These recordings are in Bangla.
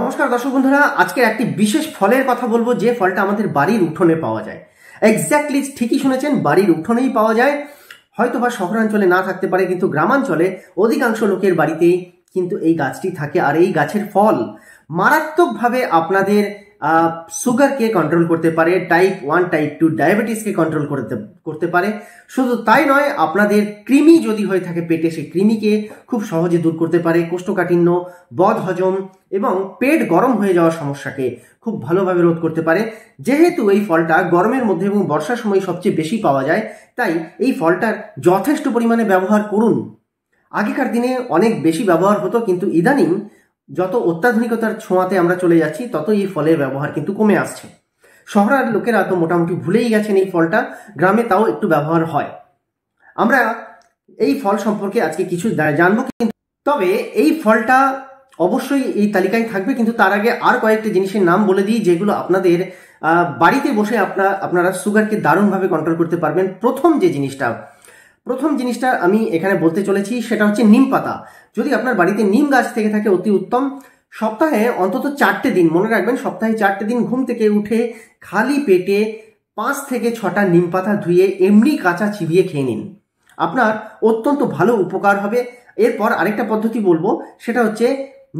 নমস্কার দর্শক বন্ধুরা, আজকে একটি বিশেষ ফলের কথা বলবো যে ফলটা আমাদের বাড়ির উঠোনে পাওয়া যায়। এক্স্যাক্টলি ঠিকই শুনেছেন, বাড়ির উঠোনেই পাওয়া যায়। হয়তো বা শহরাঞ্চলে না থাকতে পারে, কিন্তু গ্রামাঞ্চলে অধিকাংশ লোকের বাড়িতেই কিন্তু এই গাছটি থাকে। আর এই গাছের ফল মারাত্মকভাবে আপনাদের সুগারকে কন্ট্রোল করতে পারে, টাইপ 1 টাইপ 2 ডায়াবেটিসকে কন্ট্রোল করতে পারে। শুধু তাই নয়, আপনাদের কৃমি যদি হয়ে থাকে পেটে, সেই কৃমিকে খুব সহজে দূর করতে পারে। কোষ্ঠকাঠিন্য, বদহজম এবং পেট গরম হয়ে যাওয়ার সমস্যাকে খুব ভালোভাবে রোধ করতে পারে। যেহেতু এই ফলটা গরমের মধ্যে এবং বর্ষার সময় সবচেয়ে বেশি পাওয়া যায়, তাই এই ফলটার যথেষ্ট পরিমাণে ব্যবহার করুন। আগেকার দিনে অনেক বেশি ব্যবহার হতো, কিন্তু ইদানিং যত অত্যাধুনিকতার ছোঁয়াতে আমরা চলে যাচ্ছি, তত এই ফলের ব্যবহার কিন্তু কমে আসছে। শহরের লোকেরা তো মোটামুটি ভুলেই গেছেন এই ফলটা, গ্রামে তাও একটু ব্যবহার হয়। আমরা এই ফল সম্পর্কে আজকে কিছু জানবো, কিন্তু তবে এই ফলটা অবশ্যই এই তালিকায় থাকবে। কিন্তু তার আগে আর কয়েকটি জিনিসের নাম বলে দিই, যেগুলো আপনাদের বাড়িতে বসে আপনারা সুগারকে দারুণভাবে কন্ট্রোল করতে পারবেন। প্রথম জিনিসটা আমি এখানে বলতে চলেছি, সেটা হচ্ছে নিম পাতা। যদি আপনার বাড়িতে নিম গাছ থেকে থাকে অতি উত্তম। সপ্তাহে অন্তত 4টে দিন, মনে রাখবেন, সপ্তাহে 4টে দিন ঘুম থেকে উঠে খালি পেটে 5 থেকে 6টা নিম পাতা ধুয়ে এমনি কাঁচা চিবিয়ে খেয়ে নিন। আপনার অত্যন্ত ভালো উপকার হবে। এরপর আরেকটা পদ্ধতি বলবো, সেটা হচ্ছে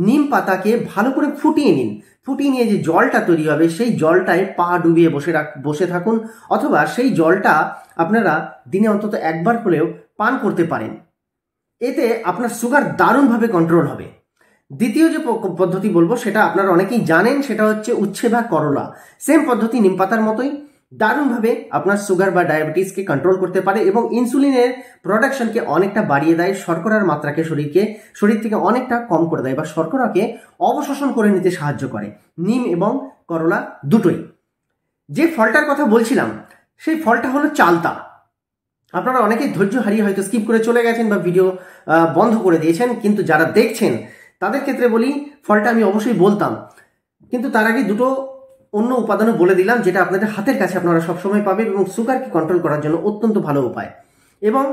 নিম পাতাকে ভালো করে ফুটিয়ে নিন। ফুটিয়ে নিয়ে যে জলটা তৈরি হবে, সেই জলটায় পা ডুবিয়ে বসে থাকুন, অথবা সেই জলটা আপনারা দিনে অন্তত একবার হলেও পান করতে পারেন। এতে আপনার সুগার দারুণভাবে কন্ট্রোল হবে। দ্বিতীয় যে পদ্ধতি বলবো, সেটা আপনারা অনেকেই জানেন, সেটা হচ্ছে উচ্ছে বা করলা। সেম পদ্ধতি, নিম পাতার মতোই দারুণভাবে আপনার সুগার বা ডায়াবেটিসকে কন্ট্রোল করতে পারে এবং ইনসুলিনের প্রোডাকশনকে অনেকটা বাড়িয়ে দেয়। শর্করার মাত্রাকে শরীর থেকে অনেকটা কম করে দেয়, বা শর্করাকে অবশোষণ করে নিতে সাহায্য করে। নিম এবং করলা দুটোই। যে ফলটার কথা বলছিলাম, সেই ফলটা হলো চালতা। আপনারা অনেকেই ধৈর্য হারিয়ে হয়তো স্কিপ করে চলে গেছেন বা ভিডিও বন্ধ করে দিয়েছেন, কিন্তু যারা দেখছেন তাদের ক্ষেত্রে বলি, ফলটা আমি অবশ্যই বলতাম, কিন্তু তার আগে দুটো অন্য উপাদানও বলে দিলাম, যেটা আপনাদের হাতের কাছে আপনারা সবসময় পাবেন এবং সুগারকে কন্ট্রোল করার জন্য অত্যন্ত ভালো উপায়, এবং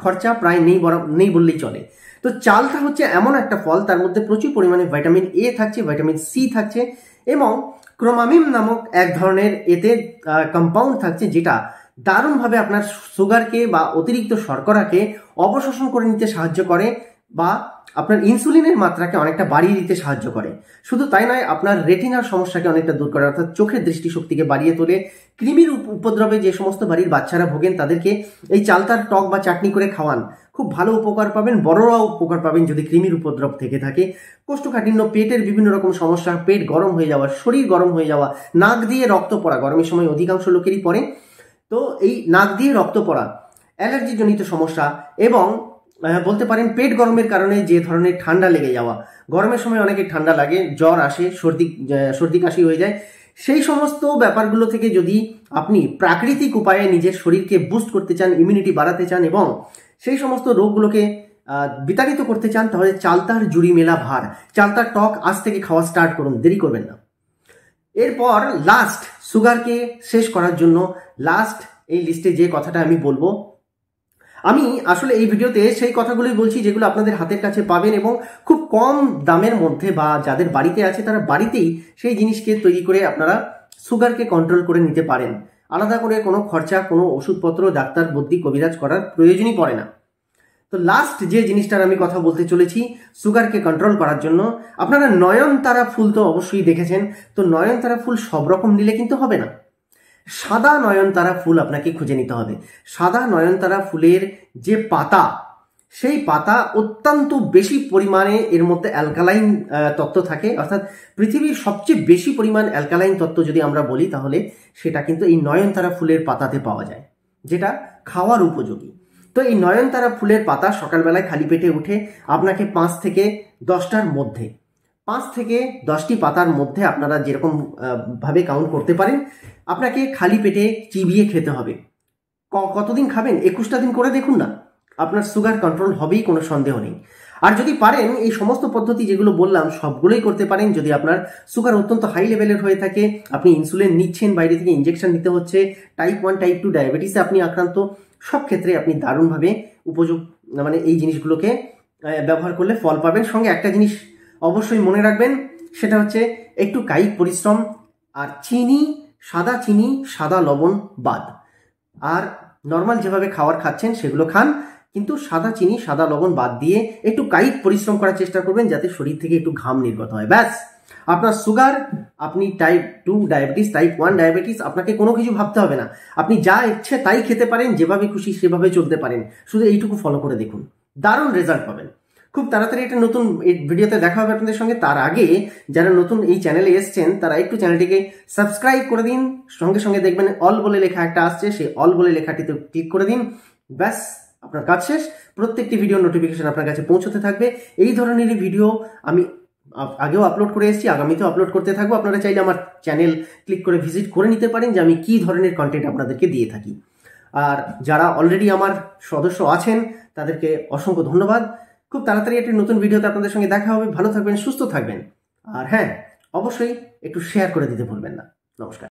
খরচা প্রায় নেই বললেই চলে। তো চালতা হচ্ছে এমন একটা ফল, তার মধ্যে প্রচুর পরিমাণে ভাইটামিন এ থাকছে, ভাইটামিন সি থাকছে, এবং ক্রোমামিন নামক এক ধরনের এতে কম্পাউন্ড থাকছে, যেটা দারুণভাবে আপনার সুগারকে বা অতিরিক্ত শর্করাকে অবশোষণ করে নিতে সাহায্য করে, বা আপনার ইনসুলিনের মাত্রাকে অনেকটা বাড়িয়ে দিতে সাহায্য করে। শুধু তাই নয়, আপনার রেটিনার সমস্যাকে অনেকটা দূর করে, অর্থাৎ চোখের দৃষ্টিশক্তিকে বাড়িয়ে তোলে। কৃমির উপদ্রবে যে সমস্ত বাড়ির বাচ্চারা ভোগেন, তাদেরকে এই চালতার টক বা চাটনি করে খাওয়ান, খুব ভালো উপকার পাবেন। বড়রাও উপকার পাবেন যদি কৃমির উপদ্রব থেকে থাকে। কোষ্ঠকাঠিন্য, পেটের বিভিন্ন রকম সমস্যা, পেট গরম হয়ে যাওয়া, শরীর গরম হয়ে যাওয়া, নাক দিয়ে রক্ত পড়া, গরমের সময় অধিকাংশ লোকেরই পড়ে, তো এই নাক দিয়ে রক্ত পড়া, অ্যালার্জি জনিত সমস্যা, এবং বলতে পারেন পেট গরমের কারণে যে ধরনের ঠান্ডা লেগে যাওয়া, গরমের সময় অনেকে ঠান্ডা লাগে, জ্বর আসে, সর্দি কাশি হয়ে যায়, সেই সমস্ত ব্যাপারগুলো থেকে যদি আপনি প্রাকৃতিক উপায়ে নিজের শরীরকে বুস্ট করতে চান, ইমিউনিটি বাড়াতে চান, এবং সেই সমস্ত রোগগুলোকে বিতাড়িত করতে চান, তাহলে চালতার জুড়ি মেলা ভার, চালতার টক আজ থেকে খাওয়া স্টার্ট করুন, দেরি করবেন না। এরপর লাস্ট, সুগারকে শেষ করার জন্য লাস্ট এই লিস্টে যে কথাটা আমি বলবো, আমি আসলে এই ভিডিওতে সেই কথাগুলোই বলছি যেগুলো আপনাদের হাতের কাছে পাবেন এবং খুব কম দামের মধ্যে, বা যাদের বাড়িতে আছে তারা বাড়িতেই সেই জিনিসকে তৈরি করে আপনারা সুগারকে কন্ট্রোল করে নিতে পারেন। আলাদা করে কোনো খরচা, কোনো ওষুধপত্র, ডাক্তার, বদ্যি, কবিরাজ করার প্রয়োজনই পড়ে না। তো লাস্ট যে জিনিসটার আমি কথা বলতে চলেছি সুগারকে কন্ট্রোল করার জন্য, আপনারা নয়নতারা ফুল তো অবশ্যই দেখেছেন। তো নয়নতারা ফুল সব রকম নিলে কিন্তু হবে না, সাদা নয়নতারা ফুল আপনাকে খুঁজে নিতে হবে। সাদা নয়নতারা ফুলের যে পাতা, সেই পাতা অত্যন্ত বেশি পরিমাণে এর মধ্যে অ্যালকালাইন তত্ত্ব থাকে, অর্থাৎ পৃথিবীর সবচেয়ে বেশি পরিমাণ অ্যালকালাইন তত্ত্ব যদি আমরা বলি, তাহলে সেটা কিন্তু এই নয়নতারা ফুলের পাতাতে পাওয়া যায়, যেটা খাওয়ার উপযোগী। তো এই নয়নতারা ফুলের পাতা সকালবেলায় খালি পেটে উঠে আপনাকে 5 থেকে 10টি পাতার মধ্যে আপনারা যেরকম ভাবে কাউন্ট করতে পারেন, আপনাকে খালি পেটে চিবিয়ে খেতে হবে। কতদিন খাবেন? 21টা দিন করে দেখুন না, আপনার সুগার কন্ট্রোল হবেই, কোনো সন্দেহ নেই। আর যদি পারেন, এই সমস্ত পদ্ধতি যেগুলো বললাম সবগুলোই করতে পারেন। যদি আপনার সুগার অত্যন্ত হাই লেভেলের হয়ে থাকে, আপনি ইনসুলিন নিচ্ছেন, বাইরে থেকে ইনজেকশন নিতে হচ্ছে, টাইপ 1 টাইপ 2 ডায়াবেটিসে আপনি আক্রান্ত, সব ক্ষেত্রে আপনি দারুণভাবে এই জিনিসগুলোকে ব্যবহার করলে ফল পাবেন। সঙ্গে একটা জিনিস অবশ্যই মনে রাখবেন, সেটা হচ্ছে একটু কায়িক পরিশ্রম আর চিনি, সাদা লবণ বাদ। আর নর্মাল যেভাবে খাবার খাচ্ছেন সেগুলো খান, কিন্তু সাদা চিনি, সাদা লবণ বাদ দিয়ে একটু কায়িক পরিশ্রম করার চেষ্টা করবেন যাতে শরীর থেকে একটু ঘাম নির্গত হয়। ব্যাস, আপনার সুগার, আপনি টাইপ 2 ডায়াবেটিস, টাইপ 1 ডায়াবেটিস, আপনাকে কোনো কিছু ভাবতে হবে না। আপনি যা ইচ্ছে তাই খেতে পারেন, যেভাবে খুশি সেভাবে চলতে পারেন। শুধু এইটুকু ফলো করে দেখুন, দারুণ রেজাল্ট পাবেন। খুব তাড়াতাড়ি একটা নতুন ভিডিওতে দেখা হবে আপনাদের সঙ্গে। তার আগে যারা নতুন এই চ্যানেলে এসছেন তারা একটু চ্যানেলটিকে সাবস্ক্রাইব করে দিন। সঙ্গে সঙ্গে দেখবেন অল বলে লেখা একটা আসছে, সেই অল বলে লেখাটিতে ক্লিক করে দিন। ব্যাস, আপনার কাজ শেষ। প্রত্যেকটি ভিডিও নোটিফিকেশন আপনার কাছে পৌঁছতে থাকবে। এই ধরনেরই ভিডিও আমি আগেও আপলোড করে এসেছি, আগামীতেও আপলোড করতে থাকবো। আপনারা চাইলে আমার চ্যানেল ক্লিক করে ভিজিট করে নিতে পারেন যে আমি কী ধরনের কন্টেন্ট আপনাদেরকে দিয়ে থাকি। আর যারা অলরেডি আমার সদস্য আছেন তাদেরকে অসংখ্য ধন্যবাদ। খুব তাড়াতাড়ি একটি নতুন ভিডিওতে আপনাদের সঙ্গে দেখা হবে। ভালো থাকবেন, সুস্থ থাকবেন, আর হ্যাঁ, অবশ্যই একটু শেয়ার করে দিতে ভুলবেন না। নমস্কার।